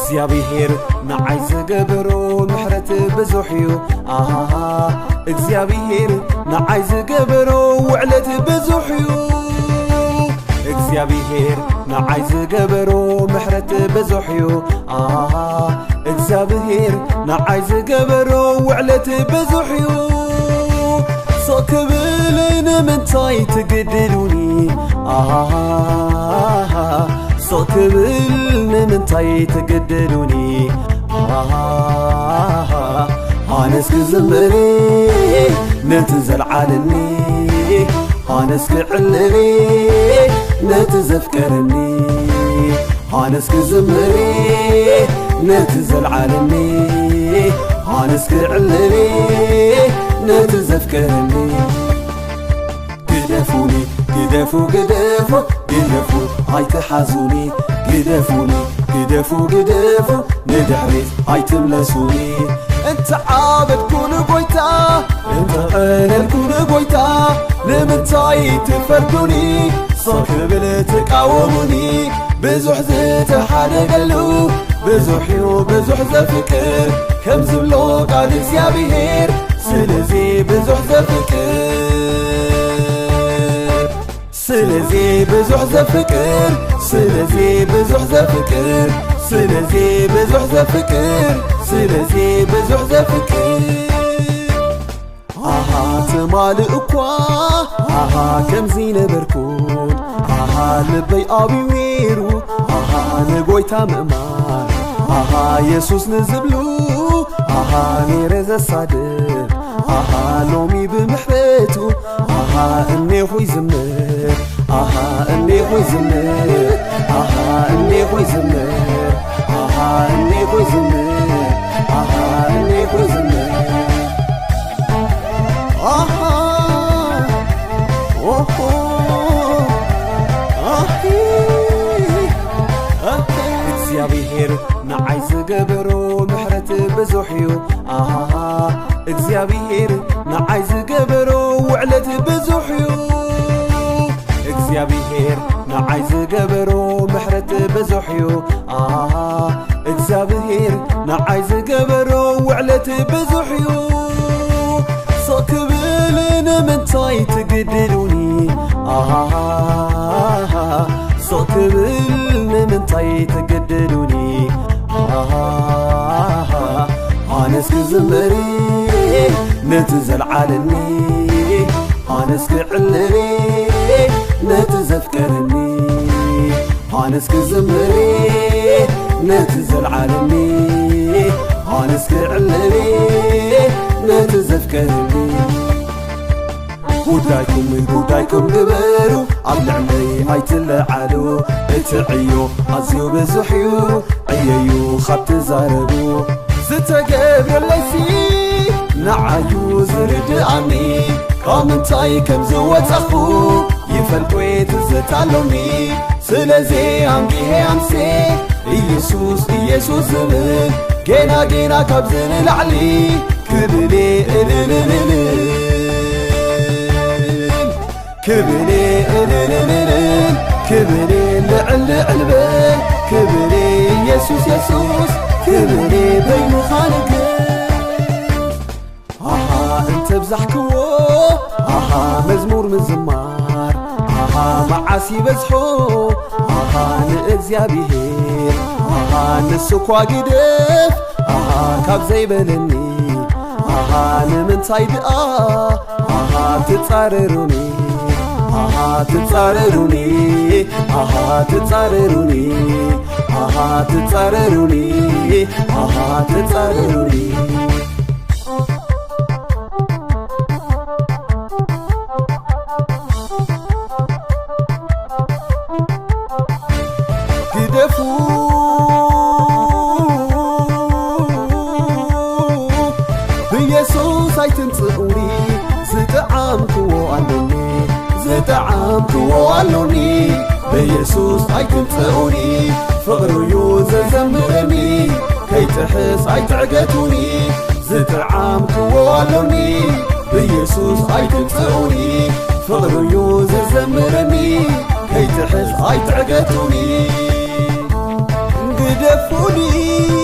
እግዚአብሔር ንዓይ ዝገበሮ ምሕረት ብዙሕ እዩ እግዚአብሔር ንዓይ ዝገበሮ ውዕለት ብዙሕ እዩ እግዚአብሔር ንዓይ ዝገበሮ ምሕረት ብዙሕ እዩ እግዚአብሔር ንዓይ ዝገበሮ ውዕለት ብዙሕ እዩ ሶክብል ንምንታይ ትግድሉኒ ሶክብል ንምንታይ ትግድሉኒ ኣነስ ክዝምሪ ነቲ ዘለዓለኒ ኣነስ ክዕልሊ ነቲ ዘፍቀረኒ ኣነስ ክዝምሪ ነቲ ዘለዓለኒ ኣነስ ክዕልሊ ነቲ ዘፍቀረኒ ግደፉኒ ግደፉ ግደፉ ግደፉ ኣይትሓዙኒ ግደፉኒ ግደፉ ግደፉ ንድሕሪት ኣይትምለሱኒ እንተ ዓበድኩን ጎይታ እንተ ቀለልኩን ጎይታ ንምንታይ ትፈርዱኒ ሶክብል ትቃወሙኒ ብዙሕ ዝተሓደገሉ ብዙሕ እዩ ብዙሕ ዘፍቅር ከም ዝብሎ ቃል እግዚአብሔር ስለዚ ብዙሕ ዘፍቅር ስለዚ ብዙሕ ዘፍቅር ስለዚ ብዙሕ ዘፍቅር ስለዚ ብዙሕ ዘፍቅር ስለዚ ብዙሕ ዘፍቅር ትማልእ እኳ ከምዚ ነበርኩን ልበይ ኣብዩ ንጎይታ ምእማን ኢየሱስ ንዝብሉ ነይረ ዘሳድድ ሎሚ ብምሕረቱ እኔኹ ይዝምር እኔኹ ይዝምር እኔኹ ይዝምር እኔኹ ይዝምር እኔኹ ይዝምር እግዚአብሔር ንዓይ ዝገበሮ ምሕረት ብዙሕ እዩ እግዚአብሔር ንዓይ ዝገበሮ ውዕለት ብዙሕ እዩ እግዚአብሔር ንዓይ ዝገበሮ ምሕረት ብዙሕ እዩ እግዚአብሔር ንዓይ ዝገበሮ ውዕለት ብዙሕ እዩ ሶክብል ንምንታይ ትግድሉኒ ሶክብል ንምንታይ ትግድሉኒ ኣነስ ክዝምሪ ነቲ ዘለዓለኒ ኣነስ ክዕልሊ ነቲ ዘፍቀረኒ ኣነስ ክዝምሪ ነቲ ዘለዓለኒ ኣነስ ክዕልሊ ነቲ ዘፍቀረኒ ጉዳይኩም ግበሩ ኣብ ልዕለይ ኣይትለዓሉ እቲ ዕዮ ኣዝዩ ብዙሕ እዩ ዕየዩ ካብ ትዛረቡ ዝተገብረለይሲ ንዓዩ ዝርድኣኒ ካብ ምንታይ ከም ዝወፀኹ ይፈልጦ ትዝታሎኒ ስለዚ ኣንጊሄ ኣምሴ ኢየሱስ ኢየሱስ ዝብል ጌና ጌና ካብ ዝንላዕሊ ክብሌ እልልልል ክብሌ እልልልል ክብሌ ልዕል ዕልበል ክብሌ ኢየሱስ ኢየሱስ ክብሌ በይምዃንክ እንተ ብዛሕክዎ መዝሙር ምዝማር መዓስ ይበዝሖ ንእግዚአብሔር ንሱ እኳ ግደፍ ካብ ዘይበለኒ ንምንታይ ድኣ ትጻረሩኒ ትጻረሩኒ ትጻረሩኒ ትጻረሩኒ ትጻረሩኒ ግደፉ ብኢየሱስ ኣይትንጽኡኒ ዝጠዓምክዎ ኣሎኒ ዝጠዓምክዎ ኣሎኒ ብኢየሱስ ኣይትንጽኡኒ ፍቕርዩ ዘዘምረኒ ከይትሕስ ኣይትዕገቱኒ ዝጠዓምክዎ ኣሎኒ ብኢየሱስ ኣይትንጽኡኒ ፍቕርዩ ዘዘምረኒ ከይትሕስ ኣይትዕገቱኒ دفوني